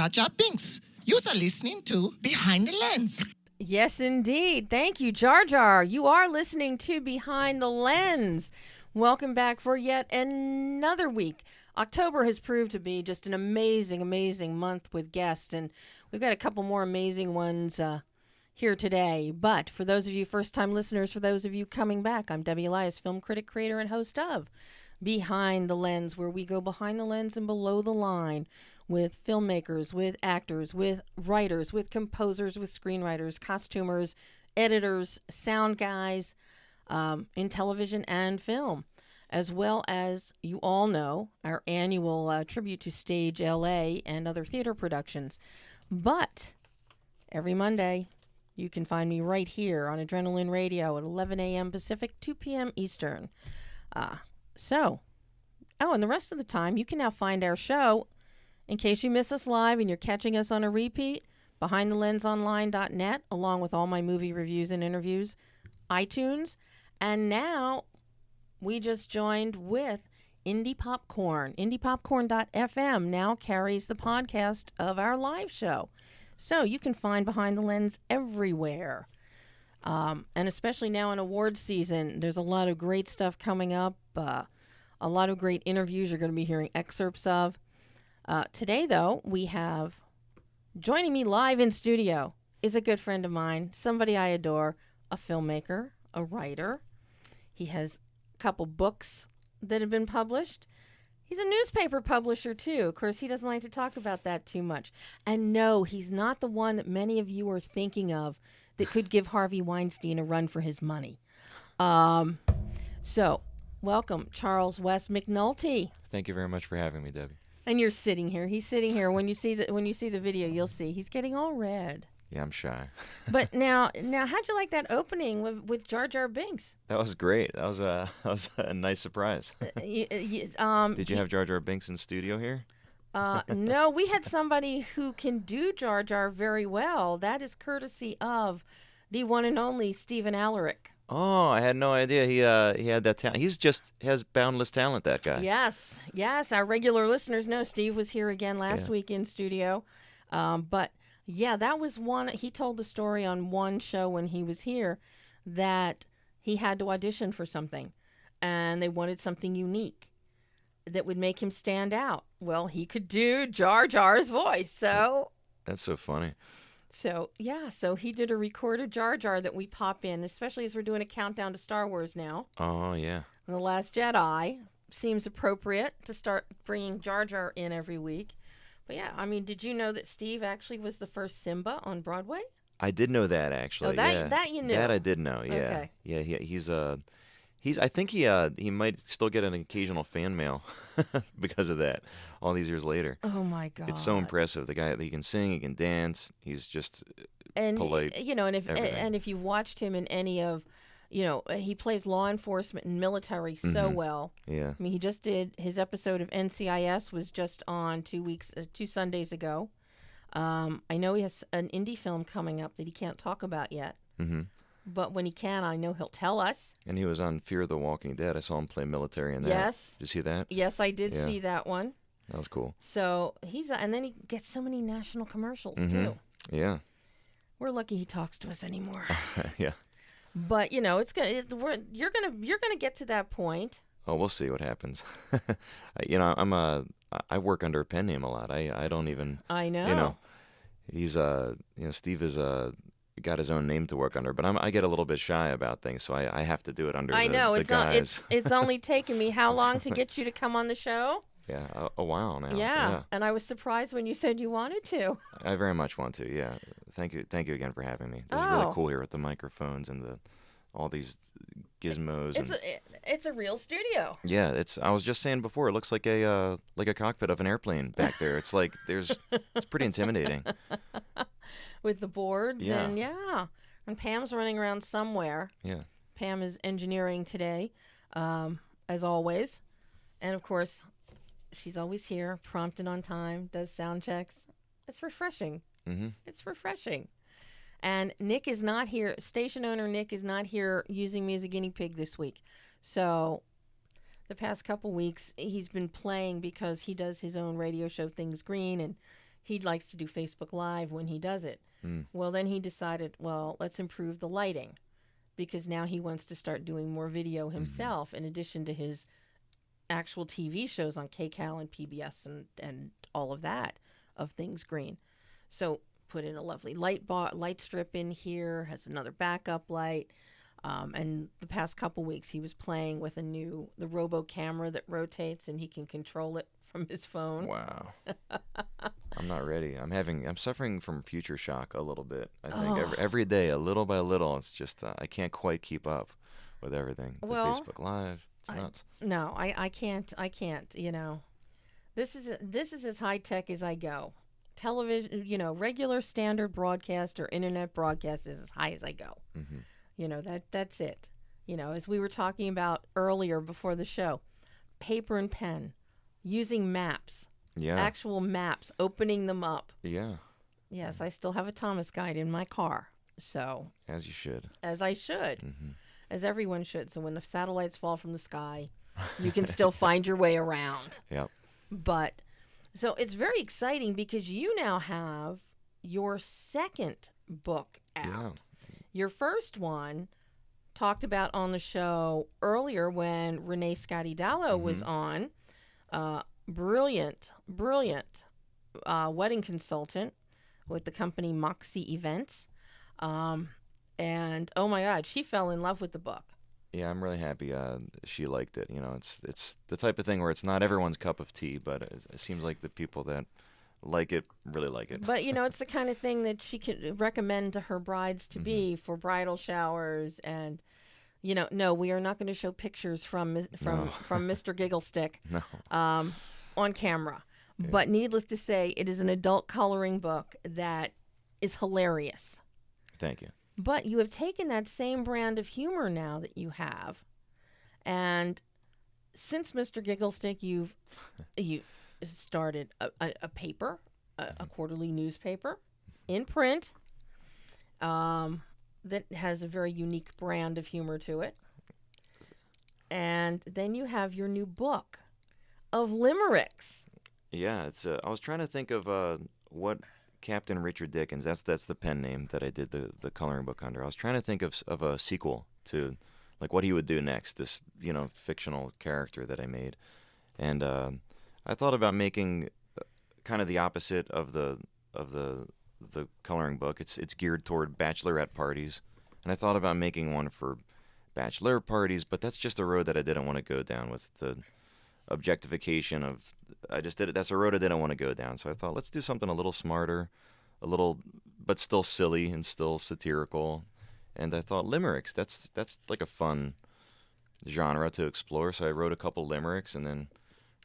Jar Jar Binks. You are listening to Behind the Lens. Yes, indeed. Thank you, Jar Jar. You are listening to Behind the Lens. Welcome back for yet another week. October has proved to be just an amazing, amazing month with guests, and we've got a couple more amazing ones here today. But for those of you first-time listeners, for those of you coming back, I'm Debbie Elias, film critic, creator, and host of Behind the Lens, where we go behind the lens and below the line with filmmakers, with actors, with writers, with composers, with screenwriters, costumers, editors, sound guys in television and film, as well as, you all know, our annual tribute to Stage LA and other theater productions. But every Monday, you can find me right here on Adrenaline Radio at 11 a.m. Pacific, 2 p.m. Eastern. And the rest of the time, you can now find our show, in case you miss us live and you're catching us on a repeat, behindthelensonline.net, along with all my movie reviews and interviews, iTunes, and now we just joined with Indie Popcorn. IndiePopcorn.fm now carries the podcast of our live show. So you can find Behind the Lens everywhere. And especially now in awards season, there's a lot of great stuff coming up. A lot of great interviews you're going to be hearing excerpts of. Today, though, we have joining me live in studio is a good friend of mine, somebody I adore, a filmmaker, a writer. He has a couple books that have been published. He's a newspaper publisher, too. Of course, he doesn't like to talk about that too much. And no, he's not the one that many of you are thinking of that could give Harvey Weinstein a run for his money. So, welcome, Charles West McNulty. Thank you very much for having me, Debbie. And you're sitting here. He's sitting here. When you see the video, you'll see he's getting all red. Yeah, I'm shy. But now, how'd you like that opening with Jar Jar Binks? That was great. That was a nice surprise. Did you have Jar Jar Binks in studio here? No, we had somebody who can do Jar Jar very well. That is courtesy of the one and only Stephen Alaric. Oh, I had no idea he had that talent. Has boundless talent, that guy. Yes. Our regular listeners know Steve was here again last week in studio. But yeah, that was one. He told the story on one show when he was here that he had to audition for something, and they wanted something unique that would make him stand out. Well, he could do Jar Jar's voice, so. That's so funny. So, yeah, so he did a recorded Jar Jar that we pop in, especially as we're doing a countdown to Star Wars now. Oh, yeah. And The Last Jedi seems appropriate to start bringing Jar Jar in every week. But, yeah, I mean, did you know that Steve actually was the first Simba on Broadway? I did know that, actually. Oh, that you knew? That I did know, yeah. Okay. Yeah, I think he might still get an occasional fan mail because of that all these years later. Oh, my God. It's so impressive. The guy, he can sing, he can dance, he's just polite. And if you've watched him in any of, he plays law enforcement and military so well. Yeah. I mean, he just did his episode of NCIS was just on 2 Sundays ago. I know he has an indie film coming up that he can't talk about yet. Mm-hmm. But when he can, I know he'll tell us. And he was on Fear the Walking Dead. I saw him play military in that. Yes. Did you see that? Yes, I did see that one. That was cool. So and then he gets so many national commercials too. Yeah. We're lucky he talks to us anymore. Yeah. But it's gonna. You're gonna get to that point. Oh, we'll see what happens. I work under a pen name a lot. I don't even. I know. He's Steve is got his own name to work under, but I get a little bit shy about things, so I have to do it under the guise. It's only taken me how long to get you to come on the show? Yeah, a while now. Yeah, and I was surprised when you said you wanted to. I very much want to, yeah. Thank you again for having me. This is really cool here with the microphones and all these gizmos. It's a real studio. Yeah, I was just saying before, it looks like a cockpit of an airplane back there. It's like it's pretty intimidating. With the boards and Pam's running around somewhere. Yeah. Pam is engineering today, as always, and of course, she's always here, prompt and on time, does sound checks. It's refreshing. Mm-hmm. It's refreshing. And Nick is not here. Station owner Nick is not here using me as a guinea pig this week. So the past couple weeks, he's been playing because he does his own radio show, Things Green, and he likes to do Facebook Live when he does it. Well, then he decided, well, let's improve the lighting, because now he wants to start doing more video himself in addition to his actual TV shows on KCAL and PBS and all of that of Things Green. So put in a lovely light strip in here, has another backup light. And the past couple weeks he was playing with the robo camera that rotates, and he can control it from his phone. Wow. I'm not ready. I'm suffering from future shock a little bit. I think every day, a little by little, it's just I can't quite keep up with everything. The Facebook Live, it's nuts. No, I can't. You know, this is as high tech as I go. Television, you know, regular standard broadcast or internet broadcast is as high as I go. Mm-hmm. You know, that's it. You know, as we were talking about earlier before the show, paper and pen, using maps. Yeah. Actual maps, opening them up. Yeah. Yes, I still have a Thomas guide in my car. So. As you should. As I should. Mm-hmm. As everyone should. So when the satellites fall from the sky, you can still find your way around. Yep. But, so it's very exciting because you now have your second book out. Yeah. Your first one talked about on the show earlier when Renee Scotty-Dallow was on. Brilliant wedding consultant with the company Moxie Events. And oh my God, she fell in love with the book. Yeah, I'm really happy she liked it. You know, it's the type of thing where it's not everyone's cup of tea, but it seems like the people that like it really like it. But, you know, it's the kind of thing that she could recommend to her brides to be for bridal showers. And, you know, no, we are not going to show pictures from Mr. Gigglestick on camera. Yeah. But needless to say, it is an adult coloring book that is hilarious. Thank you. But you have taken that same brand of humor now that you have. And since Mr. Gigglestick, you started a paper, a quarterly newspaper in print that has a very unique brand of humor to it. And then you have your new book of limericks. Yeah, it's. I was trying to think of what Captain Richard Dickens. That's the pen name that I did the coloring book under. I was trying to think of a sequel to, like, what he would do next. This, you know, fictional character that I made, and I thought about making kind of the opposite of the coloring book. It's geared toward bachelorette parties, and I thought about making one for bachelor parties, but that's just a road that I didn't want to go down with the objectification of. I just did it. That's a road I didn't want to go down. So I thought, let's do something a little smarter, but still silly and still satirical. And I thought limericks. That's like a fun genre to explore. So I wrote a couple limericks and then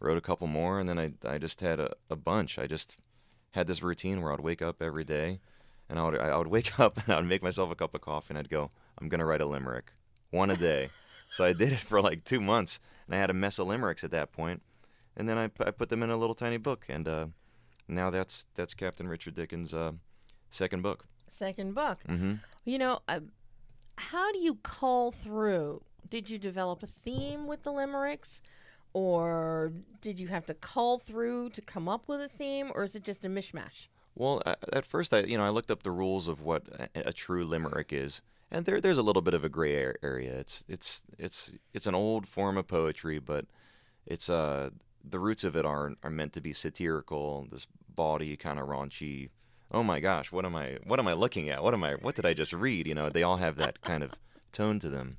wrote a couple more, and then I just had a bunch. I just had this routine where I'd wake up every day, and I would wake up and I would make myself a cup of coffee, and I'd go, I'm gonna write a limerick, one a day. So I did it for like 2 months, and I had a mess of limericks at that point. And then I put them in a little tiny book, and now that's Captain Richard Dickens' second book. Second book. Mm-hmm. You know, how do you cull through? Did you develop a theme with the limericks, or did you have to cull through to come up with a theme, or is it just a mishmash? Well, at first I looked up the rules of what a true limerick is, and there's a little bit of a gray area. It's an old form of poetry, but it's the roots of it are meant to be satirical, this bawdy kind of raunchy. Oh my gosh, what am I looking at? What did I just read? You know, they all have that kind of tone to them.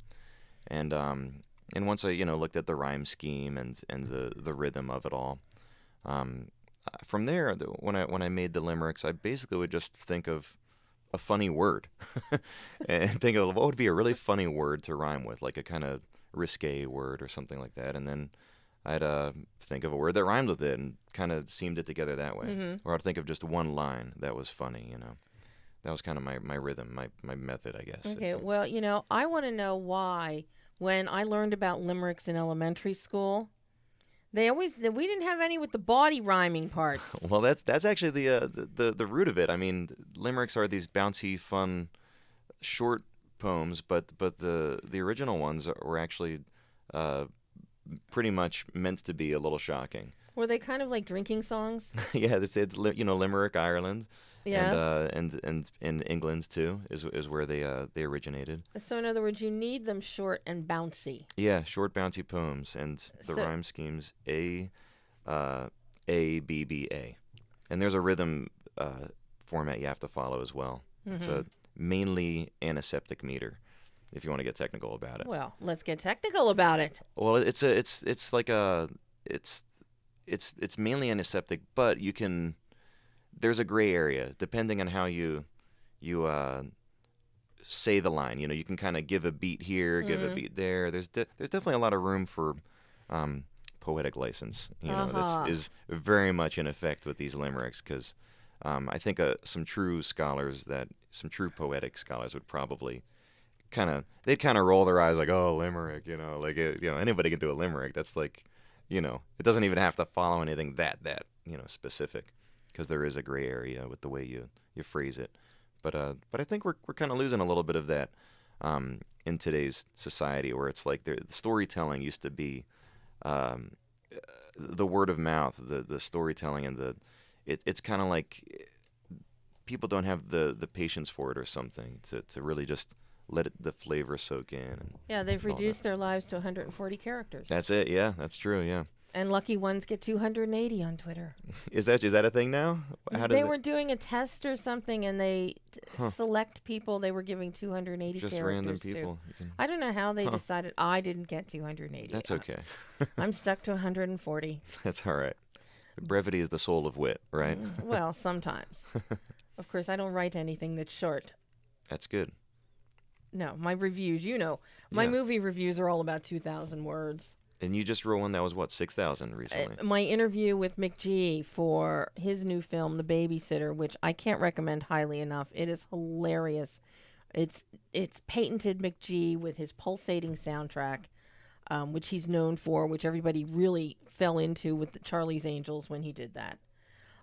And once I looked at the rhyme scheme and the rhythm of it all, from there, when I made the limericks, I basically would just think of a funny word and think of what would be a really funny word to rhyme with, like a kind of risque word or something like that, and then I'd think of a word that rhymed with it and kind of seamed it together that way. Mm-hmm. Or I'd think of just one line that was funny, you know. That was kind of my rhythm, my method, I guess. Okay, well, I want to know why when I learned about limericks in elementary school, we didn't have any with the bawdy rhyming parts. Well, that's actually the root of it. I mean, limericks are these bouncy, fun, short poems, but the original ones were actually pretty much meant to be a little shocking. Were they kind of like drinking songs? Yeah, it's Limerick, Ireland, Yes. and in England too is where they originated. So in other words, you need them short and bouncy. Yeah, short bouncy poems, and the So- rhyme schemes A-B-B-A, and there's a rhythm format you have to follow as well. It's a mainly antiseptic meter, if you want to get technical about it. Well, let's get technical about it. Well, it's mainly antiseptic, but there's a gray area depending on how you say the line. You know, you can kind of give a beat here, give a beat there. There's definitely a lot of room for poetic license. You know, that is very much in effect with these limericks, because I think some true poetic scholars would probably they'd roll their eyes like, oh, limerick, anybody can do a limerick. That's like, it doesn't even have to follow anything that specific, because there is a gray area with the way you phrase it. But I think we're kind of losing a little bit of that in today's society, where it's like the storytelling used to be the word of mouth, the storytelling, and it's kind of like people don't have the patience for it or something to really just let the flavor soak in. Yeah, they've reduced their lives to 140 characters. That's it. Yeah, that's true. Yeah. And lucky ones get 280 on Twitter. Is that a thing now? They were doing a test or something, and they select people they were giving 280 just characters random people. to. I don't know how they decided. I didn't get 280. That's okay. I'm stuck to 140. That's all right. Brevity is the soul of wit, right? Well, sometimes. Of course, I don't write anything that's short. That's good. No, my reviews, my movie reviews are all about 2,000 words. And you just wrote one that was, 6,000 recently? My interview with McG for his new film, The Babysitter, which I can't recommend highly enough. It is hilarious. It's patented McG with his pulsating soundtrack, which he's known for, which everybody really fell into with the Charlie's Angels when he did that.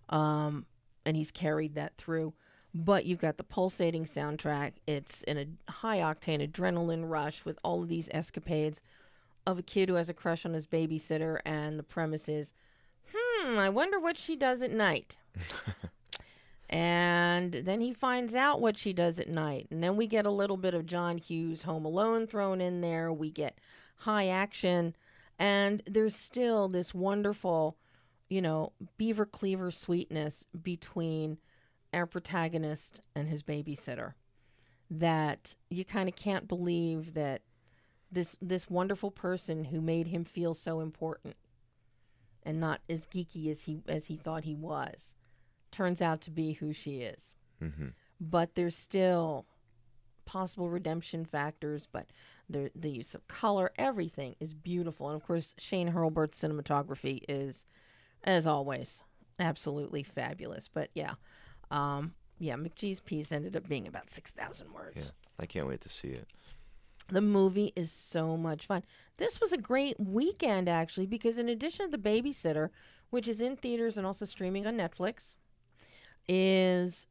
And he's carried that through. But you've got the pulsating soundtrack. It's in a high-octane adrenaline rush with all of these escapades of a kid who has a crush on his babysitter, and the premise is, I wonder what she does at night. And then he finds out what she does at night. And then we get a little bit of John Hughes' Home Alone thrown in there. We get high action. And there's still this wonderful, beaver cleaver sweetness between our protagonist and his babysitter, that you kind of can't believe that this wonderful person who made him feel so important and not as geeky as he thought he was turns out to be who she is. Mm-hmm. But there's still possible redemption factors, but the use of color, everything is beautiful. And of course, Shane Hurlburt's cinematography is, as always, absolutely fabulous. But yeah, McGee's piece ended up being about 6,000 words. Yeah, I can't wait to see it. The movie is so much fun. This was a great weekend, actually, because in addition to The Babysitter, which is in theaters and also streaming on Netflix, is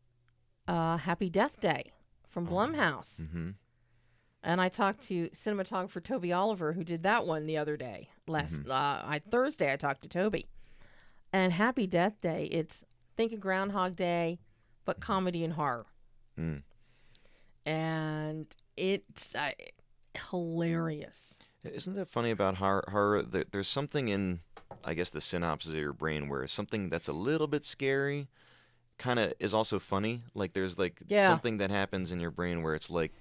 Happy Death Day from Blumhouse. Mm-hmm. And I talked to cinematographer Toby Oliver, who did that one the other day. Thursday, I talked to Toby. And Happy Death Day, think of Groundhog Day, but comedy and horror. Mm. And it's hilarious. Isn't that funny about horror? There's something in, I guess, the synopsis of your brain where something that's a little bit scary kind of is also funny. Like there's something that happens in your brain where it's like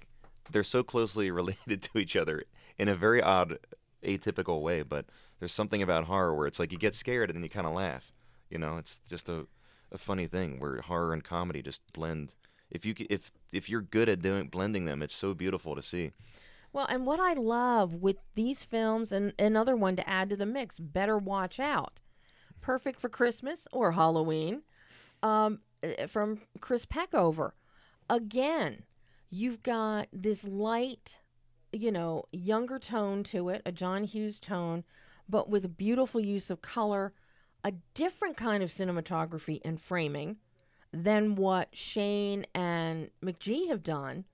they're so closely related to each other in a very odd, atypical way. But there's something about horror where it's like you get scared and then you kind of laugh. It's just a funny thing where horror and comedy just blend. If you're good at blending them, it's so beautiful to see. Well, and what I love with these films, and another one to add to the mix, Better Watch Out. Perfect for Christmas or Halloween, from Chris Peckover. Again, you've got this light, younger tone to it, a John Hughes tone, but with a beautiful use of color, a different kind of cinematography and framing than what Shane and McG have done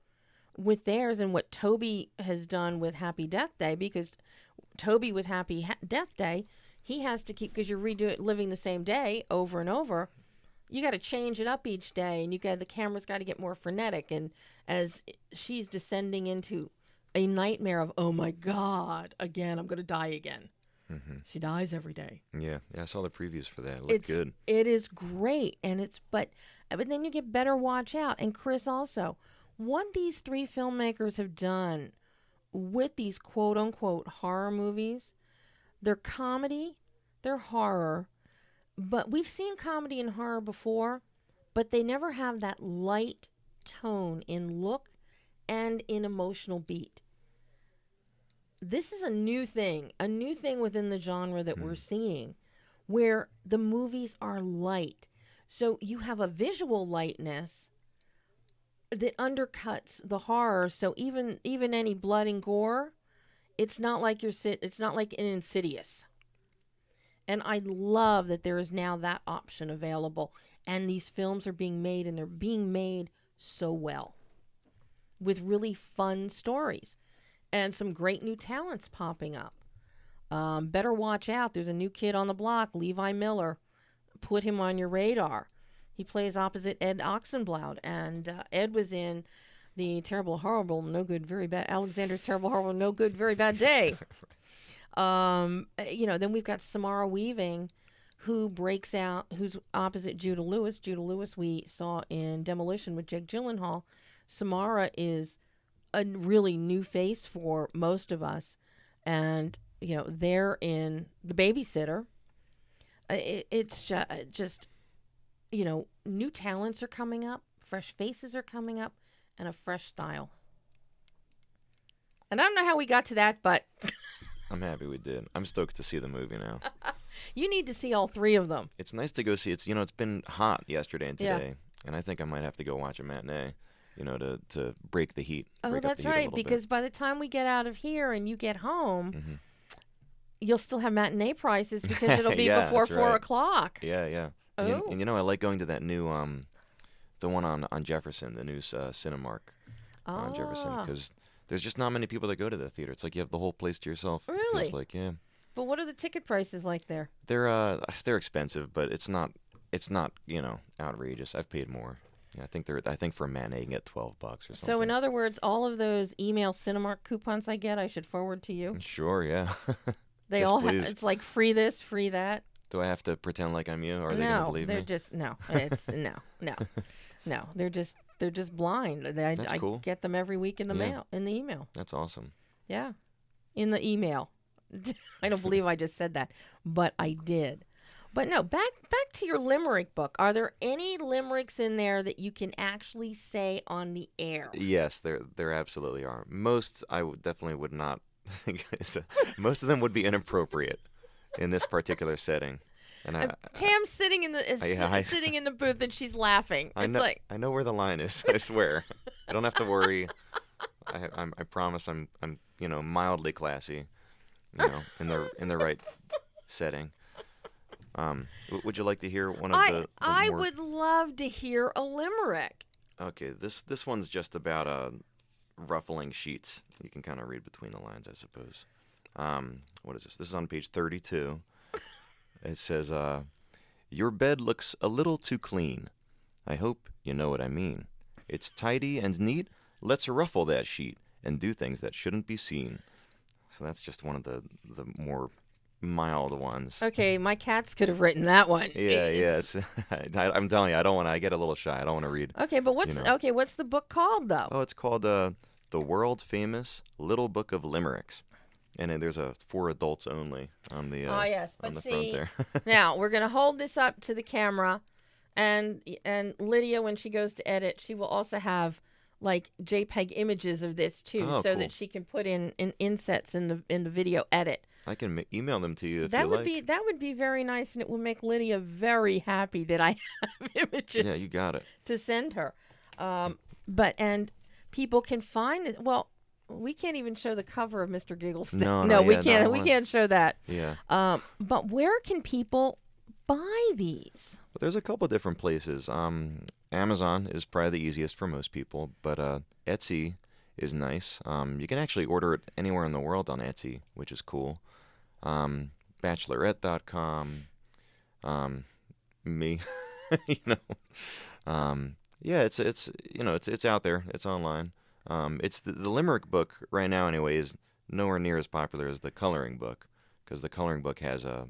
with theirs, and what Toby has done with Happy Death Day, because Toby with Happy Death Day, he has to keep, because you're living the same day over and over. You got to change it up each day, and the camera's got to get more frenetic. And as she's descending into a nightmare of, oh my God, again, I'm going to die again. Mm-hmm. She dies every day. Yeah, I saw the previews for that. It looked good. It is great, and but then you get Better Watch Out, and Chris also. What these three filmmakers have done with these quote unquote horror movies, they're comedy, they're horror, but we've seen comedy and horror before, but they never have that light tone in look and in emotional beat. This is a new thing within the genre that we're seeing, where the movies are light. So you have a visual lightness that undercuts the horror. So even any blood and gore, it's not like it's not like in Insidious. And I love that there is now that option available, and these films are being made, and they're being made so well, with really fun stories, and some great new talents popping up. Better watch out. There's a new kid on the block, Levi Miller. Put him on your radar. He plays opposite Ed Oxenblood, and Ed was in the Terrible, Horrible, No Good, Very Bad, Alexander's Terrible, Horrible, No Good, Very Bad Day. Then we've got Samara Weaving, who breaks out, who's opposite Judah Lewis. Judah Lewis we saw in Demolition with Jake Gyllenhaal. Samara is a really new face for most of us, and they're in The Babysitter. It's just new talents are coming up, fresh faces are coming up, and a fresh style. And I don't know how we got to that, but I'm happy we did. I'm stoked to see the movie now. You need to see all three of them. It's nice to go see. It's been hot yesterday and today, and I think I might have to go watch a matinee, to break the heat. Oh, that's right, because by the time we get out of here and you get home, you'll still have matinee prices because it'll be before 4 o'clock. Yeah. Oh. And I like going to that new, the one on Jefferson, the new Cinemark on Jefferson, because there's just not many people that go to the theater. It's like you have the whole place to yourself. Really? It's like, yeah. But what are the ticket prices like there? They're expensive, but it's not outrageous. I've paid more. Yeah, I think for a matinee you can get $12 or something. So in other words, all of those email Cinemark coupons I get, I should forward to you. Sure, yeah. They yes, all it's like free this, free that. Do I have to pretend like I'm you, or are they gonna believe me? No, they're just no. It's no. They're just blind. I cool. get them every week in the mail, in the email. That's awesome. Yeah, in the email. I don't believe I just said that, but I did. But no, back to your limerick book. Are there any limericks in there that you can actually say on the air? Yes, there absolutely are. Most definitely would not think. Most of them would be inappropriate in this particular setting. And Pam's sitting in the booth and she's laughing. I know where the line is. I swear. I don't have to worry. I promise I'm mildly classy. In the right setting. Would you like to hear one of the I more... would love to hear a limerick. Okay, this one's just about ruffling sheets. You can kind of read between the lines, I suppose. What is this? This is on page 32. It says, your bed looks a little too clean. I hope you know what I mean. It's tidy and neat. Let's ruffle that sheet and do things that shouldn't be seen. So that's just one of the more mild ones. Okay, my cats could have written that one. Yeah. I'm telling you, I get a little shy. I don't want to read. Okay, but what's the book called though? Oh, it's called The World Famous Little Book of Limericks. And there's for adults only on the front there. Now we're gonna hold this up to the camera, and Lydia, when she goes to edit, she will also have like JPEG images of this too, so cool. that she can put in insets in the video edit. I can email them to you if you like. That would be very nice, and it will make Lydia very happy that I have images. Yeah, you got it. To send her, and people can find it. Well, we can't even show the cover of Mr. Gigglestick. No, we can't. We can't show that. Yeah. But where can people buy these? Well, there's a couple different places. Amazon is probably the easiest for most people, but Etsy is nice. You can actually order it anywhere in the world on Etsy, which is cool. Bachelorette.com, me, you know. Yeah, it's out there. It's online. It's the limerick book right now anyway is nowhere near as popular as the coloring book, because the coloring book has a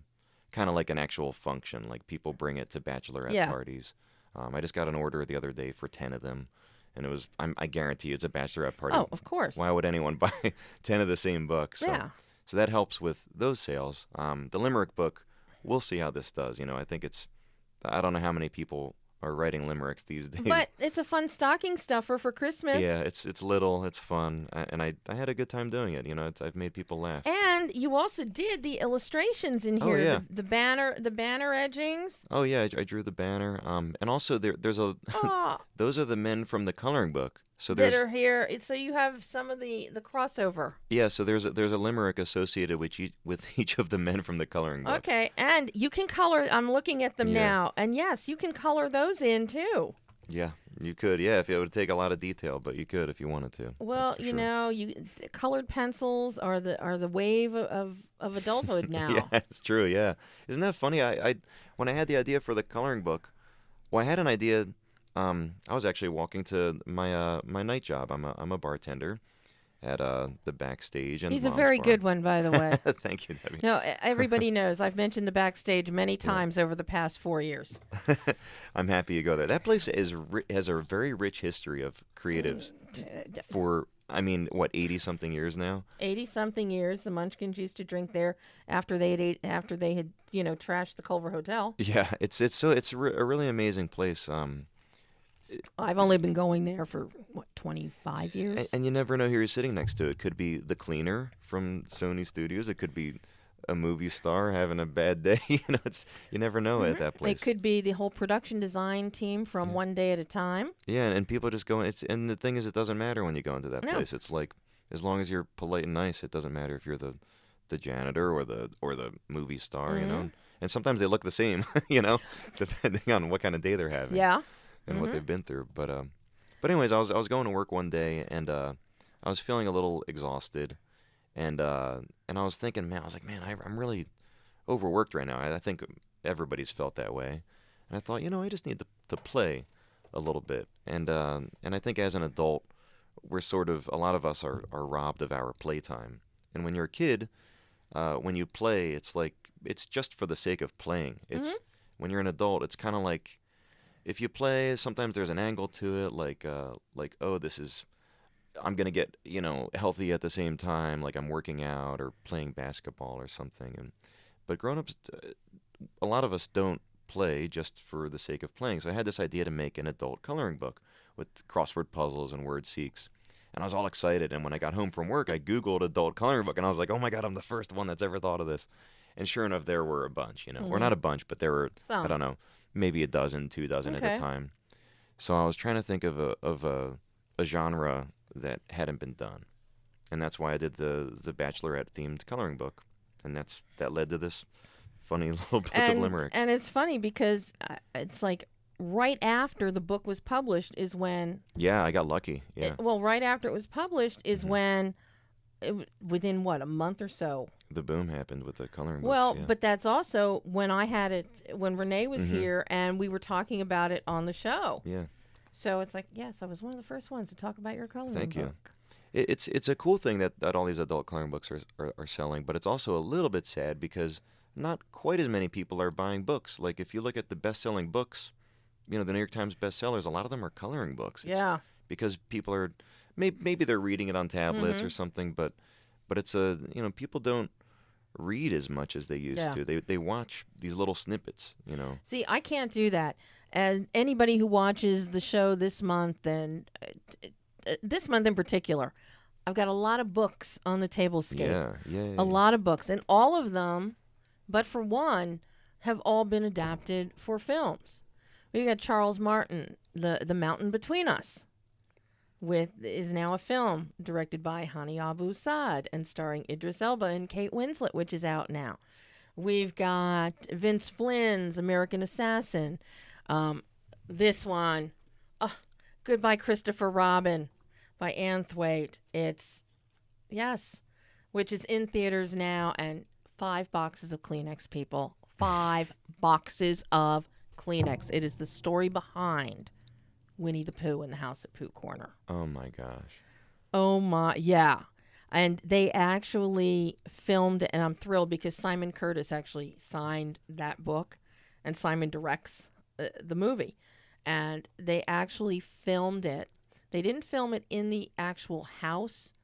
kind of like an actual function. Like people bring it to bachelorette parties. I just got an order the other day for 10 of them, and it was I guarantee you it's a bachelorette party. Oh, of course. Why would anyone buy 10 of the same book? So, Yeah. so that helps with those sales. The limerick book, we'll see how this does. I think I don't know how many people are writing limericks these days. But it's a fun stocking stuffer for Christmas. Yeah, it's little, it's fun, and I had a good time doing it. I've made people laugh. And you also did the illustrations in here. Oh, yeah. The banner edgings. Oh yeah, I drew the banner. And also there's a those are the men from the coloring book. So that are here. So you have some of the crossover. Yeah, so there's a limerick associated with each of the men from the coloring book. Okay, and you can color. I'm looking at them now, and yes, you can color those in too. Yeah, you could. Yeah, if it would take a lot of detail, but you could if you wanted to. Well, colored pencils are the wave of adulthood now. Yeah, it's true. Yeah, isn't that funny? I when I had the idea for the coloring book, well, I had an idea. I was actually walking to my my night job. I'm a bartender at the Backstage. And he's a Mom's very Bar. good one, by the way. Thank you, Debbie. No, everybody knows. I've mentioned the Backstage many times over the past 4 years. I'm happy you go there. That place has a very rich history of creatives for, 80-something years now? 80-something years. The Munchkins used to drink there after they had trashed the Culver Hotel. Yeah, it's a really amazing place. I've only been going there for 25 years. And you never know who you're sitting next to. It could be the cleaner from Sony Studios. It could be a movie star having a bad day. You never know at that place. It could be the whole production design team from One Day at a Time. Yeah, and people just go. And the thing is, it doesn't matter when you go into that place. It's like, as long as you're polite and nice, it doesn't matter if you're the janitor or the movie star. And sometimes they look the same. Depending on what kind of day they're having. Yeah. And what they've been through. But anyways, I was going to work one day, and I was feeling a little exhausted, and I was thinking, man, I'm really overworked right now. I think everybody's felt that way, and I thought, I just need to play a little bit, and I think as an adult, we're a lot of us are robbed of our playtime, and when you're a kid, when you play, it's just for the sake of playing. It's when you're an adult, it's kind of like, if you play, sometimes there's an angle to it, like I'm gonna get healthy at the same time, like I'm working out or playing basketball or something. But grown-ups, a lot of us don't play just for the sake of playing. So I had this idea to make an adult coloring book with crossword puzzles and word seeks, and I was all excited. And when I got home from work, I Googled adult coloring book, and I was like, oh my God, I'm the first one that's ever thought of this. And sure enough, there were a bunch, or not a bunch, but there were some. I don't know. Maybe a dozen, 2 dozen at a time. So I was trying to think of a genre that hadn't been done, and that's why I did the Bachelorette themed coloring book, and that led to this funny little book of limericks. And it's funny because it's like right after the book was published is when. Yeah, I got lucky. Yeah. Right after it was published is when, within a month or so. The boom happened with the coloring books. Well, yeah. but that's also when I had it, when Renee was here and we were talking about it on the show. Yeah. So it's like, yes, I was one of the first ones to talk about your coloring book. Thank you. It's a cool thing that all these adult coloring books are selling, but it's also a little bit sad because not quite as many people are buying books. Like if you look at the best-selling books, the New York Times bestsellers, a lot of them are coloring books. Yeah. Because people are, maybe they're reading it on tablets or something, but it's people don't read as much as they used to. They watch these little snippets, See, I can't do that. As anybody who watches the show this month, and this month in particular, I've got a lot of books on the tablescape. Yeah. A lot of books, and all of them, but for one, have all been adapted for films. We've got Charles Martin, The Mountain Between Us. Is now a film directed by Hani Abu-Assad and starring Idris Elba and Kate Winslet, which is out now. We've got Vince Flynn's American Assassin. This one, Goodbye Christopher Robin by Anne Thwaite. Which is in theaters now and 5 boxes of Kleenex, people. 5 boxes of Kleenex. It is the story behind Winnie the Pooh and the House at Pooh Corner. Oh my gosh. Oh my, yeah. And they actually filmed it, and I'm thrilled because Simon Curtis actually signed that book, and Simon directs the movie. And they actually filmed it. They didn't film it in the actual house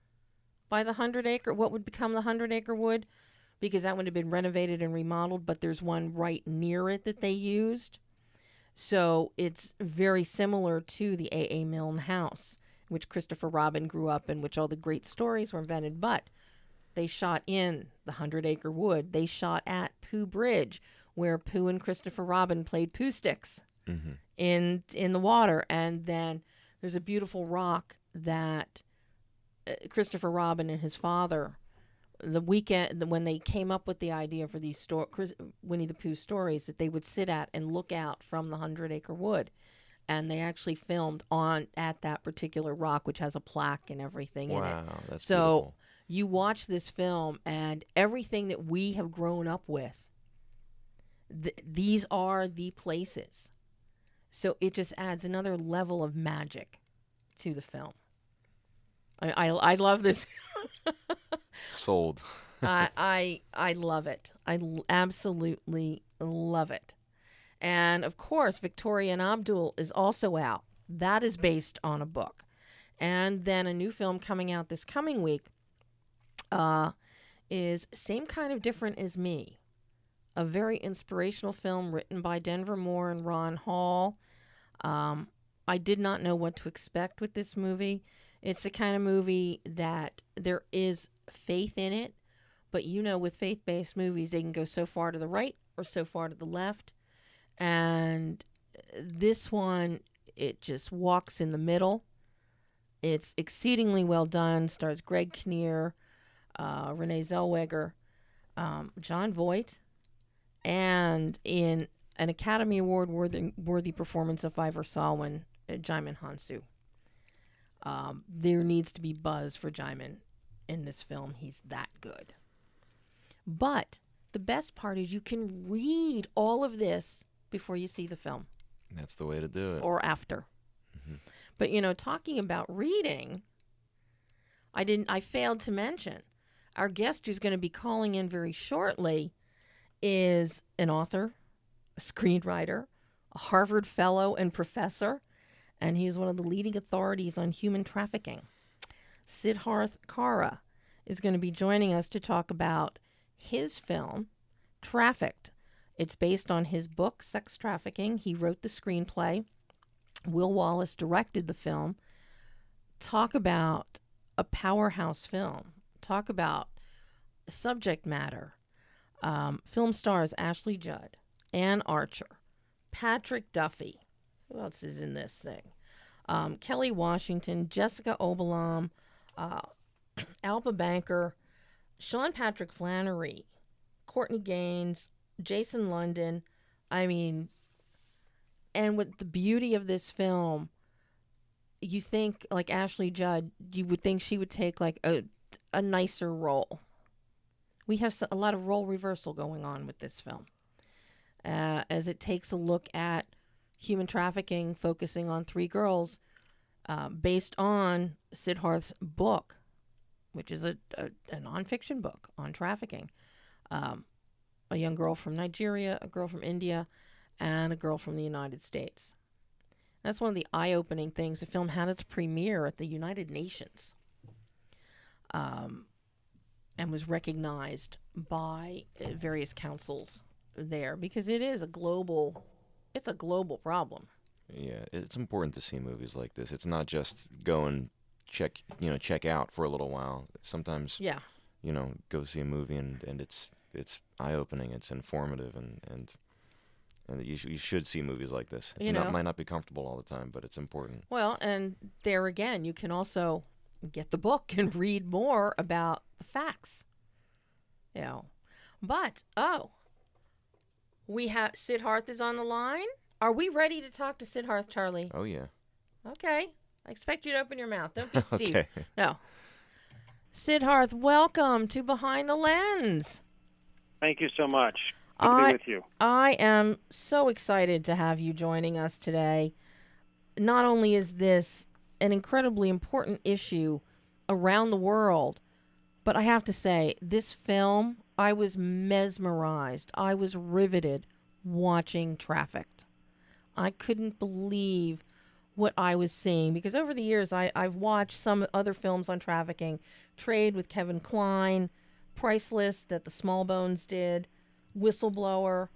by the 100-acre, what would become the 100-acre wood, because that would have been renovated and remodeled, but there's one right near it that they used. So it's very similar to the A.A. Milne house, which Christopher Robin grew up in, which all the great stories were invented. But they shot in the 100-acre wood. They shot at Pooh Bridge, where Pooh and Christopher Robin played Pooh Sticks in the water. And then there's a beautiful rock that Christopher Robin and his father, the weekend when they came up with the idea for these Winnie the Pooh stories, that they would sit at and look out from the 100-acre wood. And they actually filmed at that particular rock, which has a plaque and everything in it. Wow, that's so beautiful. You watch this film, and everything that we have grown up with, these are the places. So it just adds another level of magic to the film. I love this. Sold. I love it. Absolutely love it. And, of course, Victoria and Abdul is also out. That is based on a book. And then a new film coming out this coming week is Same Kind of Different as Me, a very inspirational film written by Denver Moore and Ron Hall. I did not know what to expect with this movie. It's the kind of movie that there is faith in it, but with faith-based movies, they can go so far to the right or so far to the left. And this one, it just walks in the middle. It's exceedingly well done. Stars Greg Kinnear, Renee Zellweger, John Voight, and in an Academy Award worthy performance of Ivor Salwin, Jaimin Hansu. There needs to be buzz for Jaimin in this film. He's that good. But the best part is you can read all of this before you see the film. That's the way to do it. Or after. But, talking about reading, I failed to mention, our guest who's going to be calling in very shortly is an author, a screenwriter, a Harvard fellow and professor, and he's one of the leading authorities on human trafficking. SIDDHARTH Kara is going to be joining us to talk about his film, Trafficked. It's based on his book, Sex Trafficking. He wrote the screenplay. Will Wallace directed the film. Talk about a powerhouse film. Talk about subject matter. Film stars Ashley Judd, Anne Archer, Patrick Duffy. Who else is in this thing? Kelly Washington, Jessica Obalam, Alba Banker, Sean Patrick Flannery, Courtney Gaines, Jason London. And with the beauty of this film, you think, like Ashley Judd, you would think she would take like a nicer role. We have a lot of role reversal going on with this film, as it takes a look at human trafficking, focusing on 3 girls, based on SIDDHARTH's book, which is a nonfiction book on trafficking. A young girl from Nigeria, a girl from India, and a girl from the United States. That's one of the eye-opening things. The film had its premiere at the United Nations, and was recognized by various councils there, because it is a global problem. Yeah, it's important to see movies like this. It's not just go and check out for a little while. Sometimes, go see a movie and it's eye-opening, it's informative, and you should see movies like this. It might not be comfortable all the time, but it's important. Well, and there again, you can also get the book and read more about the facts. But, we have SIDDHARTH is on the line. Are we ready to talk to SIDDHARTH, Charlie? Oh, yeah. Okay. I expect you to open your mouth. Don't be Steve. Okay. No. SIDDHARTH, welcome to Behind the Lens. Thank you so much. Good to be with you. I am so excited to have you joining us today. Not only is this an incredibly important issue around the world, but I have to say, this film, I was mesmerized. I was riveted watching Trafficked. I couldn't believe what I was seeing, because over the years I've watched some other films on trafficking, Trade with Kevin Kline, Priceless that the Smallbones did, Whistleblower,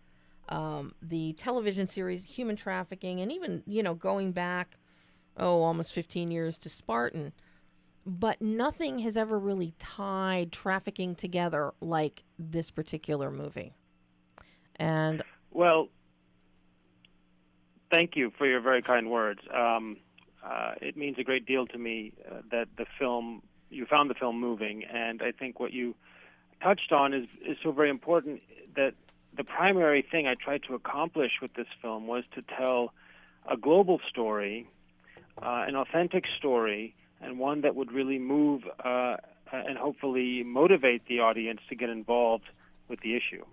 the television series Human Trafficking, and even, going back, almost 15 years to Spartan. But nothing has ever really tied trafficking together like this particular movie. And well, thank you for your very kind words. It means a great deal to me that you found the film moving, and I think what you touched on is so very important, that the primary thing I tried to accomplish with this film was to tell a global story, an authentic story, and one that would really move and hopefully motivate the audience to get involved with the issue.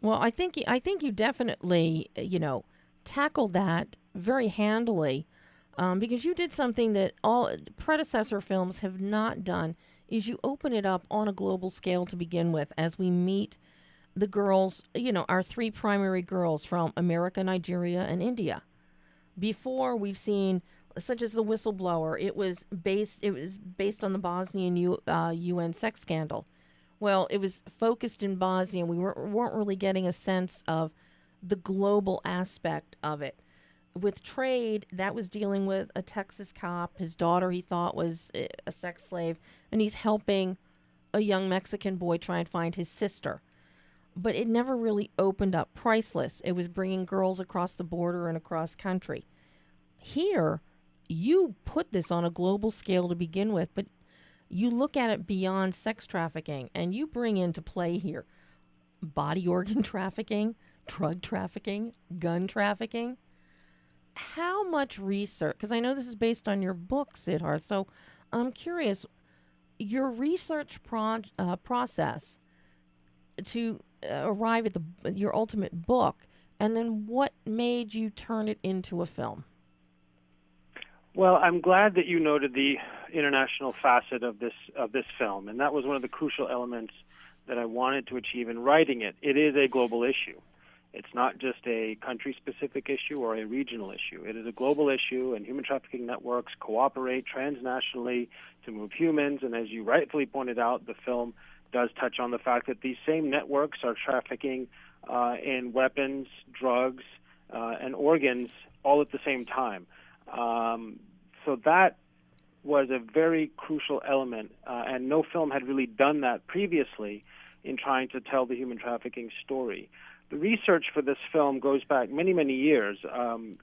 Well, I think you definitely, tackled that very handily, because you did something that all predecessor films have not done, is you open it up on a global scale to begin with, as we meet the girls, our three primary girls from America, Nigeria, and India. Before, we've seen, such as The Whistleblower, it was based on the Bosnian UN sex scandal. Well, it was focused in Bosnia. We weren't really getting a sense of the global aspect of it. With Trade, that was dealing with a Texas cop. His daughter, he thought, was a sex slave, and he's helping a young Mexican boy try and find his sister. But it never really opened up. Priceless, it was bringing girls across the border and across country. Here, you put this on a global scale to begin with, but you look at it beyond sex trafficking, and you bring into play here body organ trafficking, drug trafficking, gun trafficking. How much research, because I know this is based on your book, Siddharth, so I'm curious, your research process to arrive at your ultimate book, and then what made you turn it into a film? Well, I'm glad that you noted the international facet of this film, and that was one of the crucial elements that I wanted to achieve in writing it. It is a global issue. It's not just a country-specific issue or a regional issue. It is a global issue, and human trafficking networks cooperate transnationally to move humans, and as you rightfully pointed out, the film does touch on the fact that these same networks are trafficking in weapons, drugs, and organs all at the same time. So that was a very crucial element, and no film had really done that previously in trying to tell the human trafficking story. The research for this film goes back many, many years.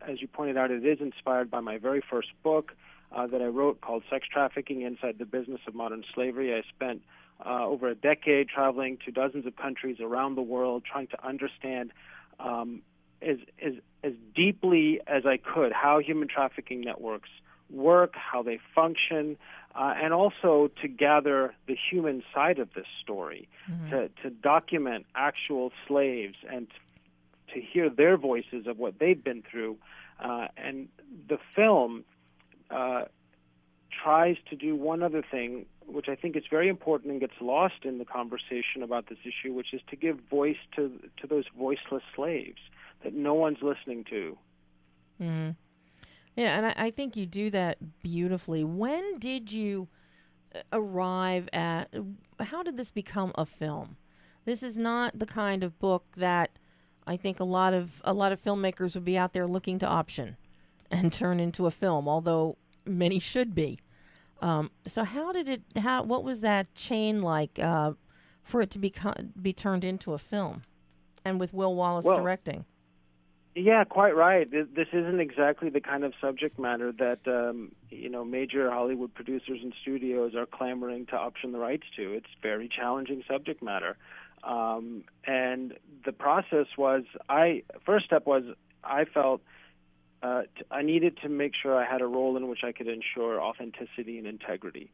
As you pointed out, it is inspired by my very first book that I wrote called Sex Trafficking Inside the Business of Modern Slavery. I spent over a decade traveling to dozens of countries around the world trying to understand as deeply as I could how human trafficking networks work, how they function, and also to gather the human side of this story, to document actual slaves and to hear their voices of what they've been through. And the film tries to do one other thing, which I think is very important and gets lost in the conversation about this issue, which is to give voice to those voiceless slaves that no one's listening to. Mm-hmm. Yeah, and I think you do that beautifully. When did you arrive at, how did this become a film? This is not the kind of book that I think a lot of filmmakers would be out there looking to option and turn into a film, although many should be. So what was that chain like for it to be turned into a film, and with Will Wallace directing? Yeah, quite right. This isn't exactly the kind of subject matter that major Hollywood producers and studios are clamoring to option the rights to. It's very challenging subject matter, and the process was I felt I needed to make sure I had a role in which I could ensure authenticity and integrity,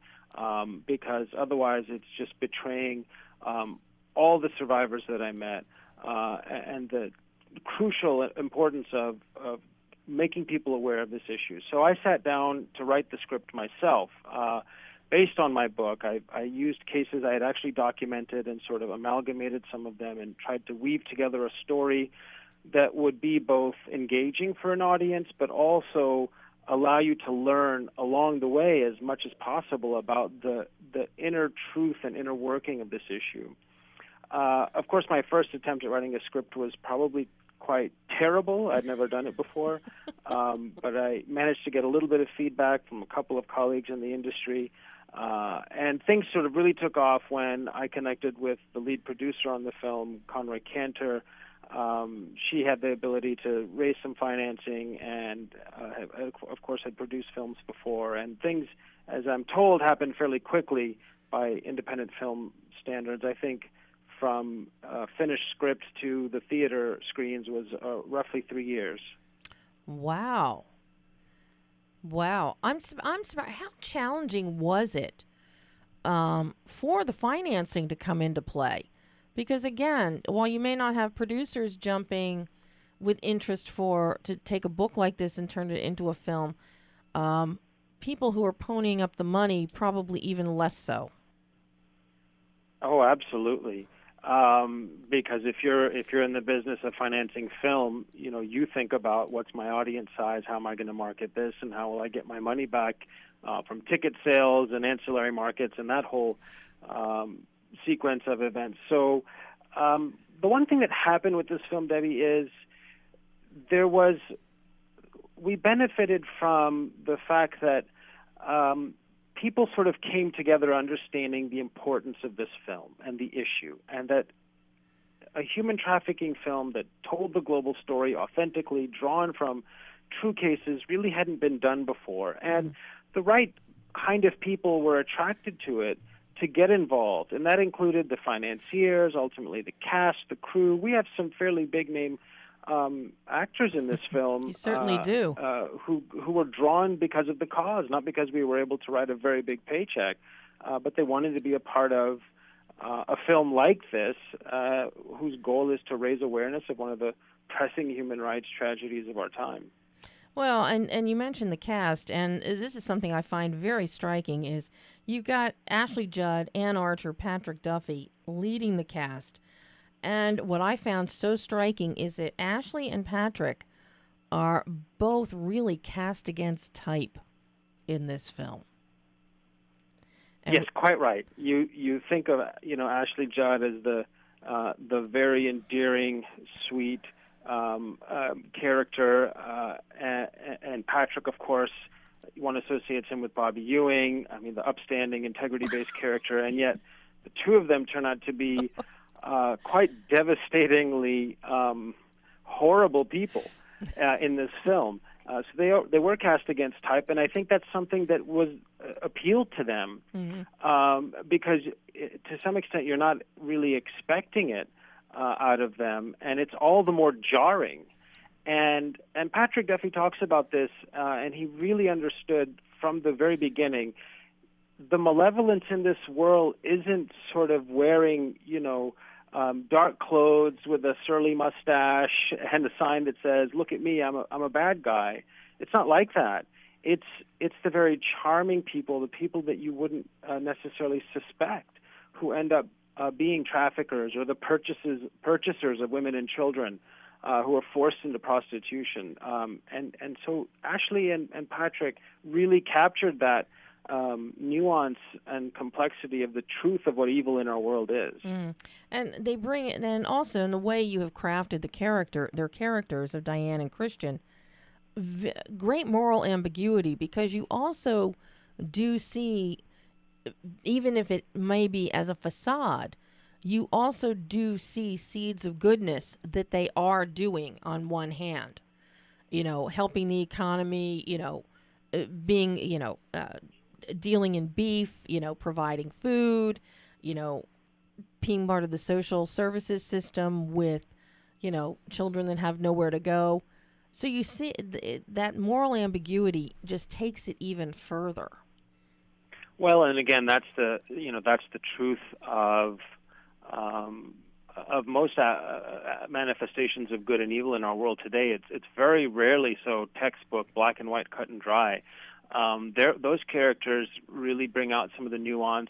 because otherwise it's just betraying all the survivors that I met, and the crucial importance of making people aware of this issue. So I sat down to write the script myself. Based on my book, I used cases I had actually documented and sort of amalgamated some of them and tried to weave together a story that would be both engaging for an audience but also allow you to learn along the way as much as possible about the inner truth and inner working of this issue. Of course, my first attempt at writing a script was probably quite terrible. I'd never done it before, but I managed to get a little bit of feedback from a couple of colleagues in the industry, and things sort of really took off when I connected with the lead producer on the film, Conroy Cantor. She had the ability to raise some financing and, of course, had produced films before. And things, as I'm told, happened fairly quickly by independent film standards. I think from finished script to the theater screens was roughly 3 years. Wow. I'm surprised. How challenging was it for the financing to come into play? Because again, while you may not have producers jumping with interest to take a book like this and turn it into a film, people who are ponying up the money probably even less so. Oh, absolutely. Because if you're in the business of financing film, you think about what's my audience size, how am I going to market this, and how will I get my money back from ticket sales and ancillary markets and that whole sequence of events. So the one thing that happened with this film, Debbie, is we benefited from the fact that people sort of came together understanding the importance of this film and the issue, and that a human trafficking film that told the global story authentically, drawn from true cases, really hadn't been done before. And the right kind of people were attracted to it to get involved, and that included the financiers, ultimately the cast, the crew. We have some fairly big-name actors in this film. You certainly do. Who were drawn because of the cause, not because we were able to write a very big paycheck, but they wanted to be a part of a film like this, whose goal is to raise awareness of one of the pressing human rights tragedies of our time. Well, and you mentioned the cast, and this is something I find very striking, is you've got Ashley Judd, Anne Archer, Patrick Duffy leading the cast. And what I found so striking is that Ashley and Patrick are both really cast against type in this film. And yes, quite right. You think of Ashley Judd as the very endearing, sweet character, and Patrick, of course, one associates him with Bobby Ewing. I mean, the upstanding, integrity-based character, and yet the two of them turn out to be quite devastatingly horrible people in this film. So they were cast against type, and I think that's something that was appealed to them, because to some extent you're not really expecting it out of them, and it's all the more jarring. And Patrick Duffy talks about this, and he really understood from the very beginning the malevolence in this world isn't sort of wearing, dark clothes with a surly mustache and a sign that says, "Look at me, I'm a bad guy." It's not like that. It's the very charming people, the people that you wouldn't necessarily suspect, who end up being traffickers or the purchasers of women and children who are forced into prostitution. And so Ashley and Patrick really captured that nuance and complexity of the truth of what evil in our world is. And they bring it, and also in the way you have crafted their characters of Diane and Christian, great moral ambiguity, because you also do see, even if it may be as a facade, you also do see seeds of goodness that they are doing on one hand, helping the economy, being, dealing in beef, providing food, being part of the social services system with, children that have nowhere to go. So you see that moral ambiguity just takes it even further. Well, and again, that's the truth of of most manifestations of good and evil in our world today. It's very rarely so textbook, black and white, cut and dry. Those characters really bring out some of the nuance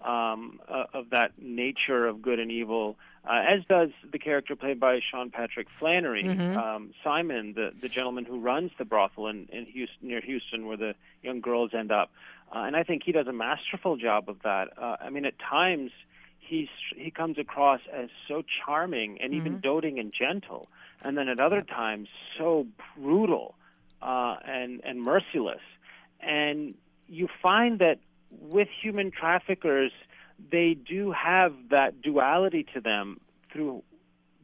of that nature of good and evil, as does the character played by Sean Patrick Flannery, Simon, the gentleman who runs the brothel in Houston, near Houston, where the young girls end up. And I think he does a masterful job of that. I mean, at times he comes across as so charming and even doting and gentle, and then at other times so brutal and merciless. And you find that with human traffickers, they do have that duality to them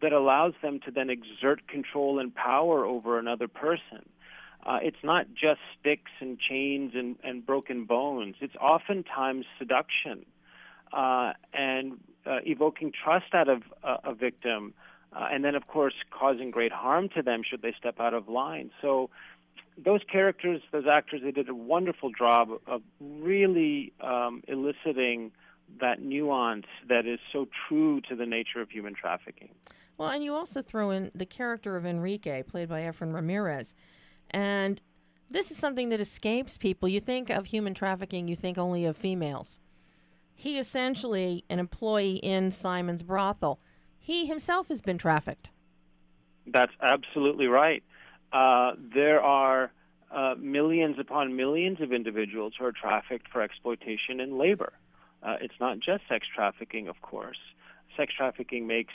that allows them to then exert control and power over another person. It's not just sticks and chains and broken bones. It's oftentimes seduction and evoking trust out of a victim, and then, of course, causing great harm to them should they step out of line. So those characters, those actors, they did a wonderful job of really eliciting that nuance that is so true to the nature of human trafficking. Well, and you also throw in the character of Enrique, played by Efren Ramirez. And this is something that escapes people. You think of human trafficking, you think only of females. He essentially, an employee in Simon's brothel, he himself has been trafficked. That's absolutely right. There are millions upon millions of individuals who are trafficked for exploitation and labor. It's not just sex trafficking, of course. Sex trafficking makes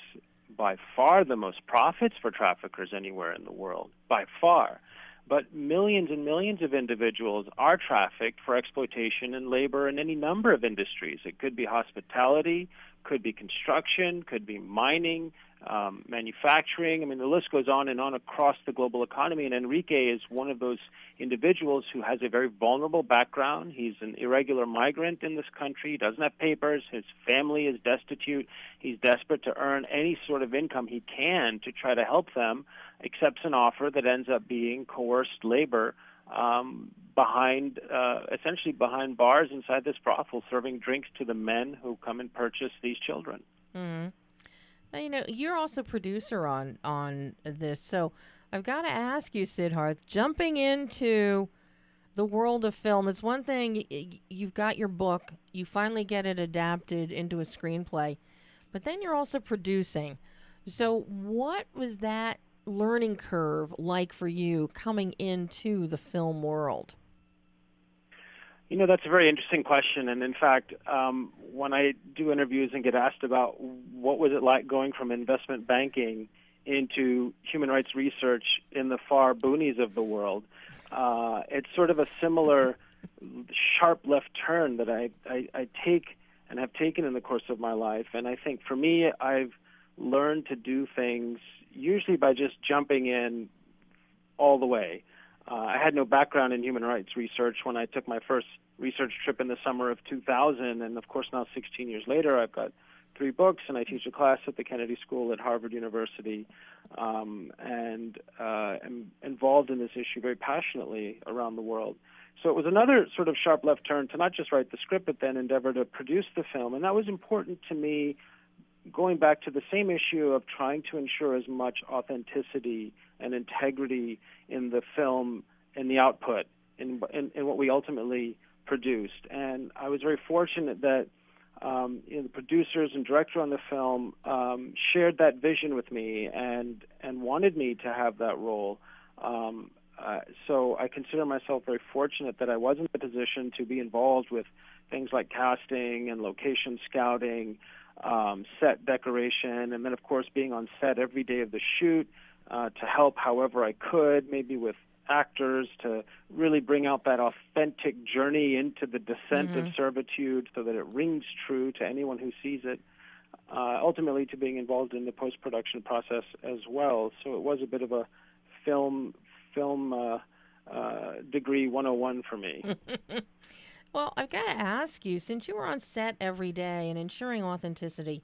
by far the most profits for traffickers anywhere in the world, by far. But millions and millions of individuals are trafficked for exploitation and labor in any number of industries. It could be hospitality, could be construction, could be mining, manufacturing. I mean, the list goes on and on across the global economy, and Enrique is one of those individuals who has a very vulnerable background. He's an irregular migrant in this country. He doesn't have papers. His family is destitute. He's desperate to earn any sort of income he can to try to help them, accepts an offer that ends up being coerced labor essentially behind bars inside this brothel, serving drinks to the men who come and purchase these children. Mm-hmm. Now, you know, you're also producer on this, so I've got to ask you, Siddharth, jumping into the world of film is one thing. You've got your book, you finally get it adapted into a screenplay, but then you're also producing. So what was that learning curve like for you coming into the film world? You know, that's a very interesting question. And in fact, when I do interviews and get asked about what was it like going from investment banking into human rights research in the far boonies of the world, it's sort of a similar sharp left turn that I take and have taken in the course of my life. And I think for me, I've learned to do things usually by just jumping in all the way. I had no background in human rights research when I took my first research trip in the summer of 2000, and of course now 16 years later I've got 3 books and I teach a class at the Kennedy School at Harvard University, and am involved in this issue very passionately around the world. So it was another sort of sharp left turn to not just write the script but then endeavor to produce the film, and that was important to me, going back to the same issue of trying to ensure as much authenticity and integrity in the film, in the output, in what we ultimately produced. And I was very fortunate that the producers and director on the film shared that vision with me and wanted me to have that role. So I consider myself very fortunate that I was in the position to be involved with things like casting and location scouting, set decoration, and then, of course, being on set every day of the shoot to help however I could, maybe with actors, to really bring out that authentic journey into the descent of servitude so that it rings true to anyone who sees it, ultimately to being involved in the post-production process as well. So it was a bit of a film degree 101 for me. Well, I've got to ask you, since you were on set every day and ensuring authenticity,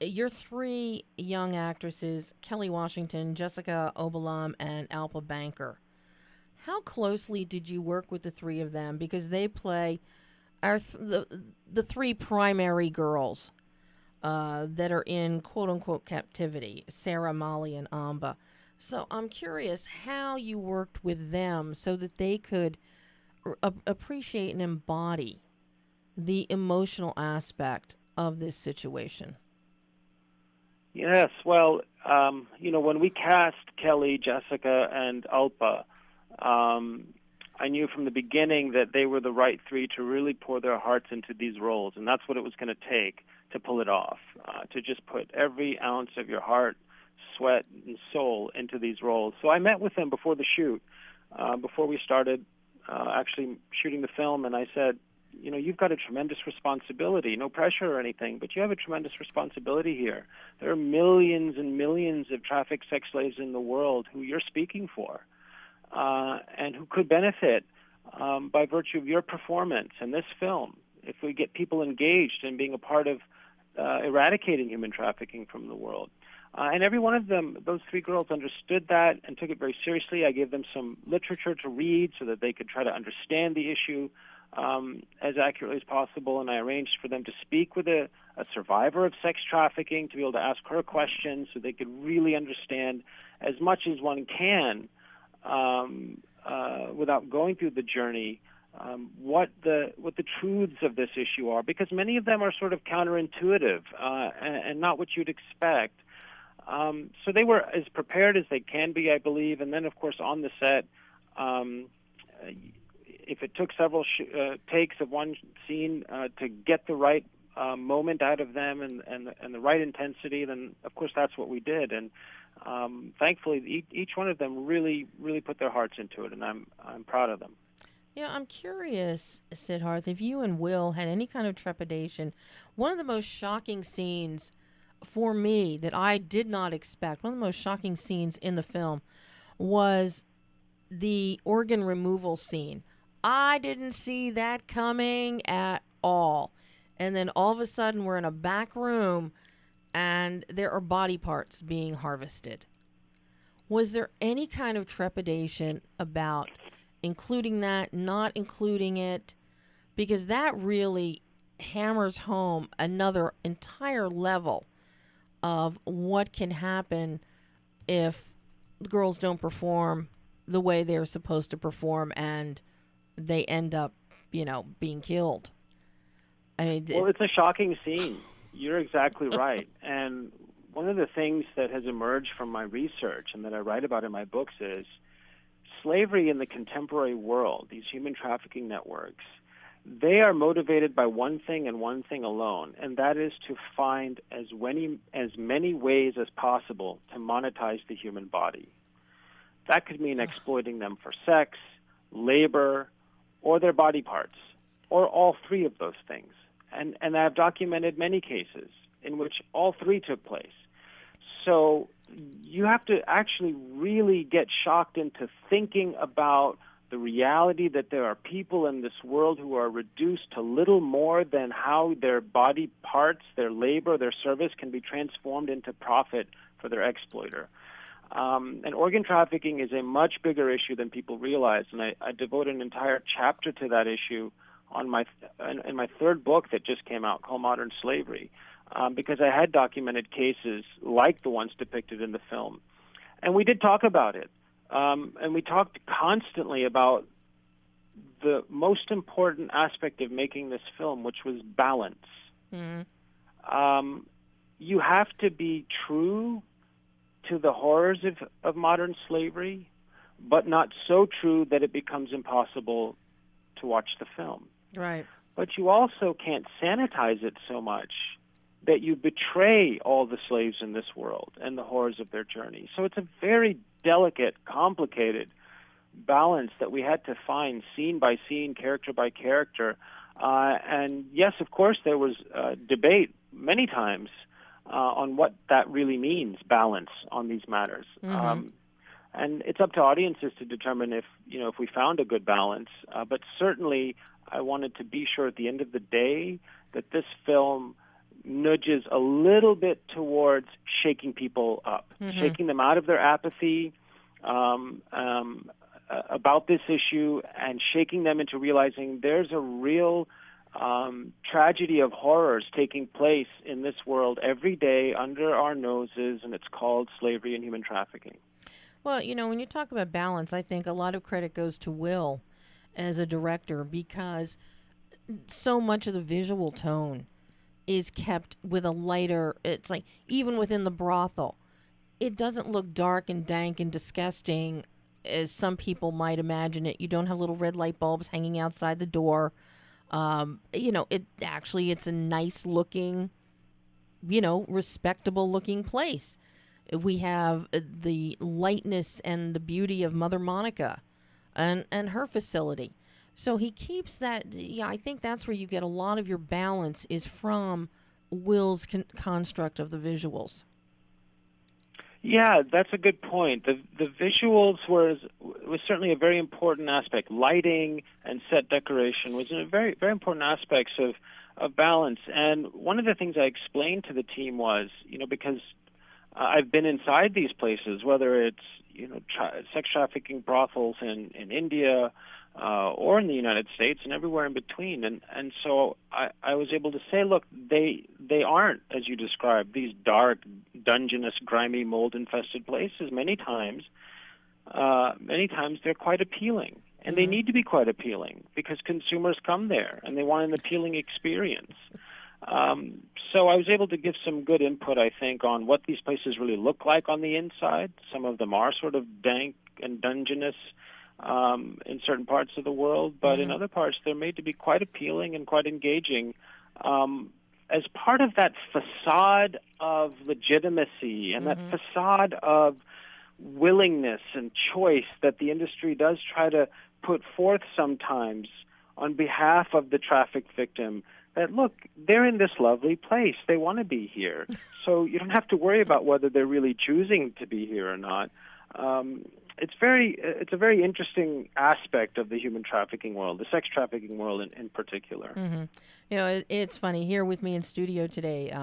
your 3 young actresses, Kelly Washington, Jessica Obalam, and Alpa Banker, how closely did you work with the 3 of them? Because they play the 3 primary girls that are in quote-unquote captivity, Sarah, Molly, and Amba. So I'm curious how you worked with them so that they could appreciate and embody the emotional aspect of this situation. Yes, well, when we cast Kelly, Jessica, and Alpa, I knew from the beginning that they were the right three to really pour their hearts into these roles, and that's what it was going to take to pull it off, to just put every ounce of your heart, sweat, and soul into these roles. So I met with them before the shoot, before we started actually shooting the film, and I said, you've got a tremendous responsibility, no pressure or anything, but you have a tremendous responsibility here. There are millions and millions of trafficked sex slaves in the world who you're speaking for, and who could benefit by virtue of your performance in this film if we get people engaged in being a part of eradicating human trafficking from the world. And every one of them, those three girls, understood that and took it very seriously. I gave them some literature to read so that they could try to understand the issue as accurately as possible, and I arranged for them to speak with a survivor of sex trafficking to be able to ask her questions so they could really understand as much as one can without going through the journey what the truths of this issue are, because many of them are sort of counterintuitive and not what you'd expect. So they were as prepared as they can be, I believe, and then, of course, on the set, if it took several takes of one scene to get the right moment out of them and the right intensity, then of course that's what we did. And thankfully, each one of them really put their hearts into it, and I'm proud of them. Yeah, I'm curious, Siddharth, if you and Will had any kind of trepidation. One of the most shocking scenes for me that I did not expect, one of the most shocking scenes in the film, was the organ removal scene. I didn't see that coming at all. And then all of a sudden we're in a back room and there are body parts being harvested. Was there any kind of trepidation about including that, not including it? Because that really hammers home another entire level of what can happen if the girls don't perform the way they're supposed to perform and they end up, being killed. I mean, well, it's a shocking scene. You're exactly right. And one of the things that has emerged from my research and that I write about in my books is slavery in the contemporary world, these human trafficking networks, they are motivated by one thing and one thing alone, and that is to find as many ways as possible to monetize the human body. That could mean exploiting them for sex, labor, or their body parts, or all three of those things. And I've documented many cases in which all three took place. So you have to actually really get shocked into thinking about the reality that there are people in this world who are reduced to little more than how their body parts, their labor, their service can be transformed into profit for their exploiter. And organ trafficking is a much bigger issue than people realize, and I devote an entire chapter to that issue in my third book that just came out called Modern Slavery, because I had documented cases like the ones depicted in the film. And we did talk about it, and we talked constantly about the most important aspect of making this film, which was balance. Mm-hmm. You have to be true to the horrors of modern slavery, but not so true that it becomes impossible to watch the film. Right. But you also can't sanitize it so much that you betray all the slaves in this world and the horrors of their journey. So it's a very delicate, complicated balance that we had to find scene by scene, character by character. And yes, of course, there was debate many times on what that really means, balance on these matters. Mm-hmm. And it's up to audiences to determine if we found a good balance. But certainly, I wanted to be sure at the end of the day that this film nudges a little bit towards shaking people up, mm-hmm. shaking them out of their apathy about this issue and shaking them into realizing there's a real tragedy of horrors taking place in this world every day under our noses, and it's called slavery and human trafficking. Well, when you talk about balance, I think a lot of credit goes to Will as a director, because so much of the visual tone is kept with a lighter, it's like even within the brothel, it doesn't look dark and dank and disgusting as some people might imagine it. You don't have little red light bulbs hanging outside the door. It's a nice looking, respectable looking place. We have the lightness and the beauty of Mother Monica and her facility. So he keeps that. Yeah, I think that's where you get a lot of your balance is from Will's construct of the visuals. Yeah, that's a good point. The visuals was certainly a very important aspect. Lighting and set decoration was a very, very important aspects of balance. And one of the things I explained to the team was, because I've been inside these places, whether it's sex trafficking brothels in India or in the United States and everywhere in between, and so I was able to say, look, they aren't, as you described, these dark, dungeness, grimy, mold-infested places. Many times they're quite appealing, and they need to be quite appealing because consumers come there and they want an appealing experience. So I was able to give some good input, I think, on what these places really look like on the inside. Some of them are sort of dank and dungeness in certain parts of the world, but in other parts they're made to be quite appealing and quite engaging as part of that facade of legitimacy and that facade of willingness and choice that the industry does try to put forth sometimes on behalf of the trafficked victim. That, look, they're in this lovely place. They want to be here. So you don't have to worry about whether they're really choosing to be here or not. It's a very interesting aspect of the human trafficking world, the sex trafficking world in particular. Mm-hmm. It's funny. Here with me in studio today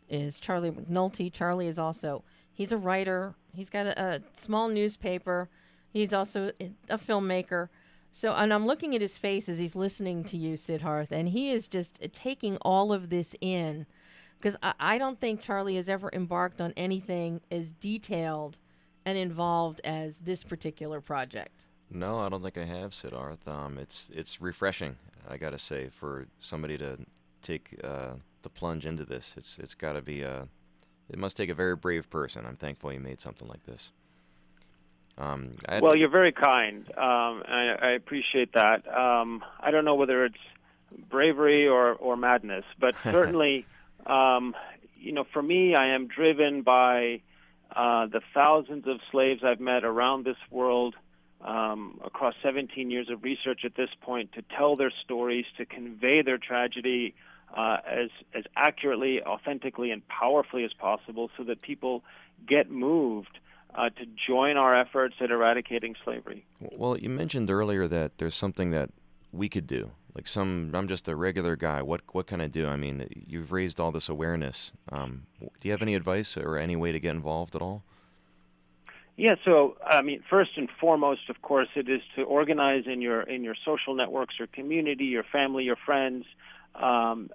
is Charlie McNulty. Charlie is also, he's a writer. He's got a small newspaper. He's also a filmmaker. So, and I'm looking at his face as he's listening to you, Siddharth, and he is just taking all of this in, because I don't think Charlie has ever embarked on anything as detailed and involved as this particular project. No, I don't think I have, Siddharth. It's refreshing, I gotta say, for somebody to take the plunge into this. It's got to be it must take a very brave person. I'm thankful you made something like this. Well, you're very kind. I appreciate that. I don't know whether it's bravery or madness, but certainly, for me, I am driven by the thousands of slaves I've met around this world across 17 years of research at this point, to tell their stories, to convey their tragedy as accurately, authentically, and powerfully as possible, so that people get moved to join our efforts at eradicating slavery. Well, you mentioned earlier that there's something that we could do. Like I'm just a regular guy. What can I do? I mean, you've raised all this awareness. Do you have any advice or any way to get involved at all? Yeah, so first and foremost, of course, it is to organize in your social networks, your community, your family, your friends, to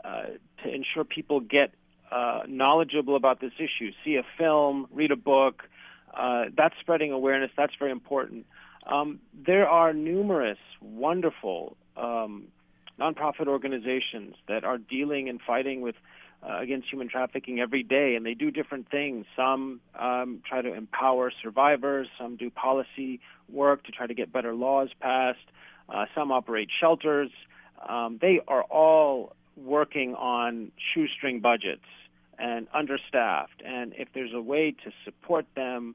ensure people get knowledgeable about this issue. See a film, read a book. That's spreading awareness. That's very important. There are numerous wonderful nonprofit organizations that are dealing and fighting with against human trafficking every day, and they do different things. Some try to empower survivors. Some do policy work to try to get better laws passed. Some operate shelters. They are all working on shoestring budgets and understaffed. And if there's a way to support them,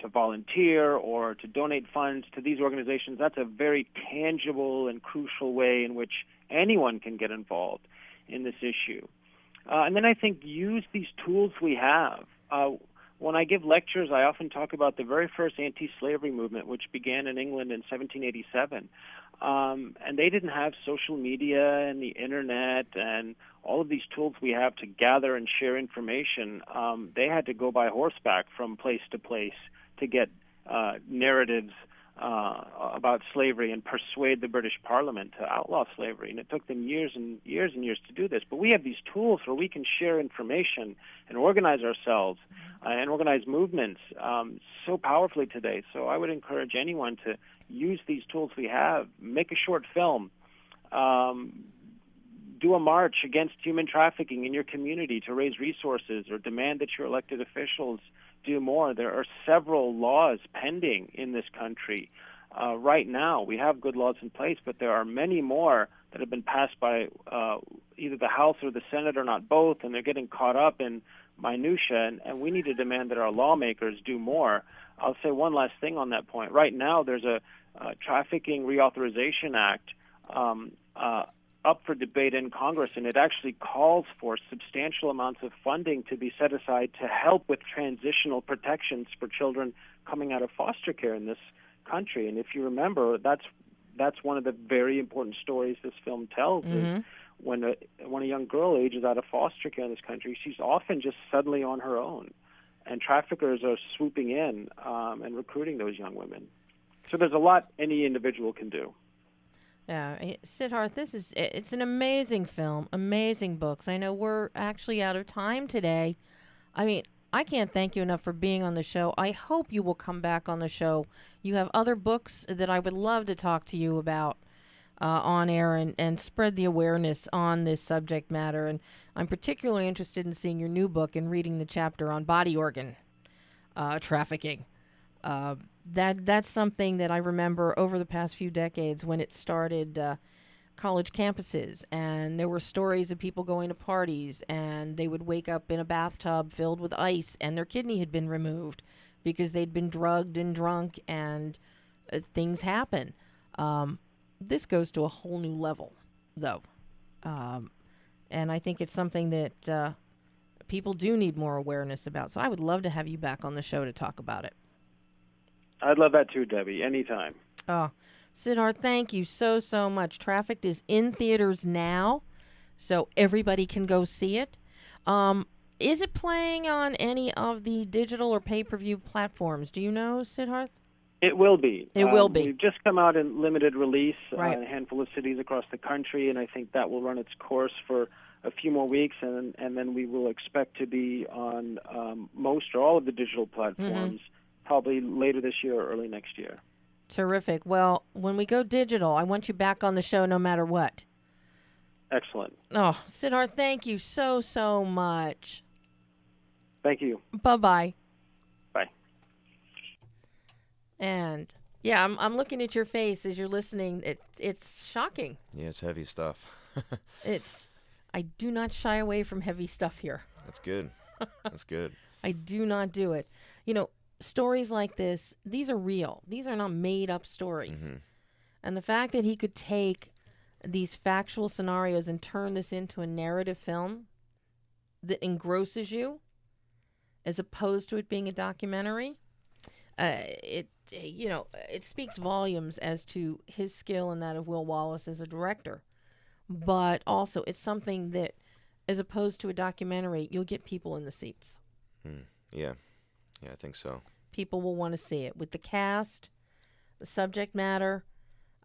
to volunteer or to donate funds to these organizations, that's a very tangible and crucial way in which anyone can get involved in this issue. And then I think use these tools we have. When I give lectures, I often talk about the very first anti-slavery movement, which began in England in 1787. And they didn't have social media and the internet and all of these tools we have to gather and share information. They had to go by horseback from place to place to get narratives about slavery and persuade the British Parliament to outlaw slavery. And it took them years and years and years to do this. But we have these tools where we can share information and organize ourselves and organize movements so powerfully today. So I would encourage anyone to use these tools we have, make a short film, do a march against human trafficking in your community to raise resources, or demand that your elected officials do more. There are several laws pending in this country right now. We have good laws in place, but there are many more that have been passed by either the House or the Senate, or not both, and they're getting caught up in minutia, and we need to demand that our lawmakers do more. I'll say one last thing on that point. Right now, there's a Trafficking Reauthorization Act up for debate in Congress, and it actually calls for substantial amounts of funding to be set aside to help with transitional protections for children coming out of foster care in this country. And if you remember, that's one of the very important stories this film tells. Is when a young girl ages out of foster care in this country, she's often just suddenly on her own, and traffickers are swooping in and recruiting those young women. So there's a lot any individual can do. Yeah, Siddharth, it's an amazing film, amazing books. I know we're actually out of time today. I mean, I can't thank you enough for being on the show. I hope you will come back on the show. You have other books that I would love to talk to you about on air and spread the awareness on this subject matter. And I'm particularly interested in seeing your new book and reading the chapter on body organ trafficking. That's something that I remember over the past few decades when it started college campuses, and there were stories of people going to parties and they would wake up in a bathtub filled with ice and their kidney had been removed because they'd been drugged and drunk, and things happen. This goes to a whole new level, though, and I think it's something that people do need more awareness about. So I would love to have you back on the show to talk about it. I'd love that too, Debbie, anytime. Oh, Siddharth, thank you so much. Trafficked is in theaters now, so everybody can go see it. Is it playing on any of the digital or pay-per-view platforms? Do you know, Siddharth? It will be. It will be. We've just come out in limited release Right. in a handful of cities across the country, and I think that will run its course for a few more weeks, and then we will expect to be on most or all of the digital platforms probably later this year or early next year. Terrific. Well, when we go digital, I want you back on the show no matter what. Excellent. Oh, Siddharth, thank you so much. Thank you. Bye-bye. Bye. And, yeah, I'm looking at your face as you're listening. It's shocking. Yeah, it's heavy stuff. I do not shy away from heavy stuff here. That's good. That's good. I do not do it. You know, stories like this, these are real. These are not made-up stories. And the fact that he could take these factual scenarios and turn this into a narrative film that engrosses you, as opposed to it being a documentary, it speaks volumes as to his skill and that of Will Wallace as a director. But also, it's something that, as opposed to a documentary, you'll get people in the seats. Yeah, I think so. People will want to see it with the cast, the subject matter,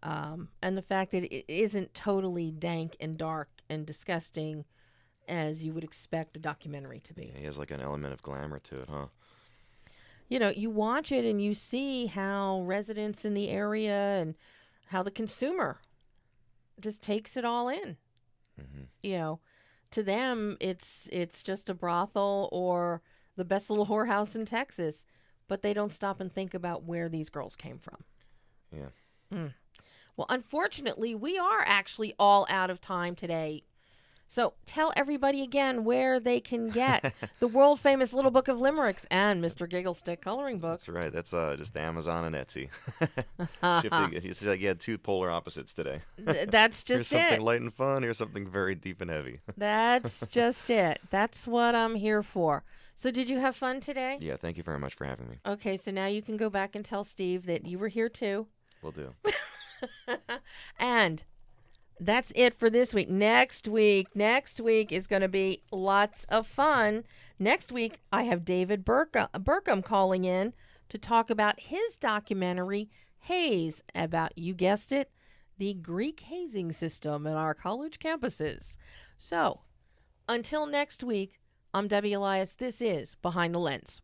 and the fact that it isn't totally dank and dark and disgusting as you would expect a documentary to be. Yeah, he has like an element of glamour to it, huh? You know, you watch it and you see how residents in the area and how the consumer just takes it all in. You know, to them, it's just a brothel or the best little whorehouse in Texas, but they don't stop and think about where these girls came from. Yeah. Well, unfortunately, we are actually all out of time today. So tell everybody again where they can get the world-famous Little Book of Limericks and Mr. Gigglestick coloring book. That's right. That's just Amazon and Etsy. It's like you had two polar opposites today. That's just Here's something it. light and fun. Here's something very deep and heavy. That's just it. That's what I'm here for. So did you have fun today? Yeah, thank you very much for having me. Okay, so now you can go back and tell Steve that you were here too. Will do. And that's it for this week. Next week is going to be lots of fun. Next week, I have David Burkham calling in to talk about his documentary, haze about, you guessed it, the Greek hazing system in our college campuses. So, until next week, I'm Debbie Elias. This is Behind the Lens.